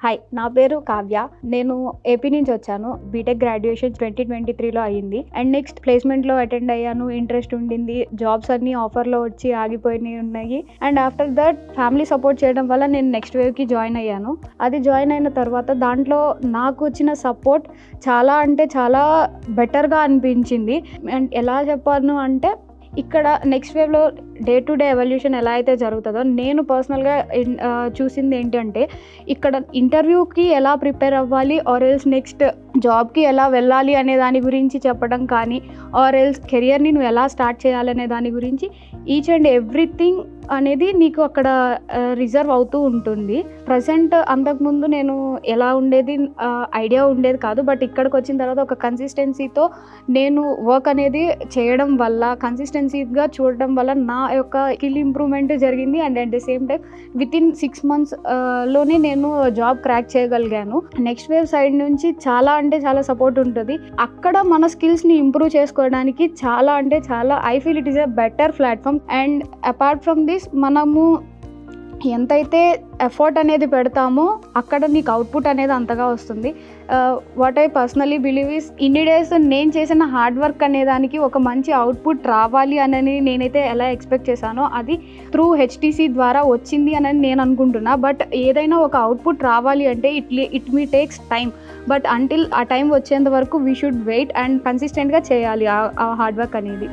Hi, నా పేరు కావ్య. నేను ఏపీ నుంచి వచ్చాను. బీటెక్ గ్రాడ్యుయేషన్ 2023లో అయ్యింది. అండ్ నెక్స్ట్ ప్లేస్మెంట్లో అటెండ్ అయ్యాను. ఇంట్రెస్ట్ ఉండింది. జాబ్స్ అన్నీ ఆఫర్లో వచ్చి ఆగిపోయినాయి ఉన్నాయి. And after that family support చేయడం వల్ల నేను నెక్స్ట్ వేవ్కి జాయిన్ అయ్యాను. అది జాయిన్ అయిన తర్వాత దాంట్లో నాకు వచ్చిన సపోర్ట్ చాలా అంటే చాలా బెటర్గా అనిపించింది. అండ్ ఎలా చెప్పాను అంటే, ఇక్కడ నెక్స్ట్ వేవ్లో డే టు డే ఎవల్యూషన్ ఎలా అయితే జరుగుతుందో నేను పర్సనల్గా చూసింది ఏంటంటే, ఇక్కడ ఇంటర్వ్యూకి ఎలా ప్రిపేర్ అవ్వాలి, ఆర్ ఎల్స్ నెక్స్ట్ జాబ్కి ఎలా వెళ్ళాలి అనే దాని గురించి చెప్పడం కానీ, ఆర్ ఎల్స్ కెరియర్ని నువ్వు ఎలా స్టార్ట్ చేయాలనే దాని గురించి ఈచ్ అండ్ ఎవ్రీథింగ్ అనేది నీకు అక్కడ రిజర్వ్ అవుతూ ఉంటుంది. ప్రజెంట్ అంతకుముందు నేను ఎలా ఉండేది ఐడియా ఉండేది కాదు. బట్ ఇక్కడికి వచ్చిన తర్వాత ఒక కన్సిస్టెన్సీతో నేను వర్క్ అనేది చేయడం వల్ల, కన్సిస్టెన్సీగా చూడడం వల్ల నా యొక్క స్కిల్ ఇంప్రూవ్మెంట్ జరిగింది. And at the same time within 6 months లోనే నేను జాబ్ క్రాక్ చేయగలిగాను. నెక్స్ట్ వేవ్ సైడ్ నుంచి చాలా అంటే చాలా సపోర్ట్ ఉంటుంది. అక్కడ మన స్కిల్స్ని ఇంప్రూవ్ చేసుకోవడానికి చాలా అంటే చాలా I feel it is a better platform. And apart from this, మనము ఎంతైతే ఎఫర్ట్ అనేది పెడతామో అక్కడ నీకు అవుట్పుట్ అనేది అంతగా వస్తుంది. What I personally believe is, ఇన్ని డేస్ నేను చేసిన హార్డ్ వర్క్ అనే దానికి ఒక మంచి అవుట్పుట్ రావాలి అని నేనైతే ఎలా ఎక్స్పెక్ట్ చేశానో అది త్రూ హెచ్టీసీ ద్వారా వచ్చింది అని నేను అనుకుంటున్నా. బట్ ఏదైనా ఒక అవుట్పుట్ రావాలి అంటే it me takes time. But until ఆ టైం వచ్చేంత వరకు వీ షుడ్ వెయిట్ అండ్ కన్సిస్టెంట్గా చేయాలి ఆ హార్డ్ వర్క్ అనేది.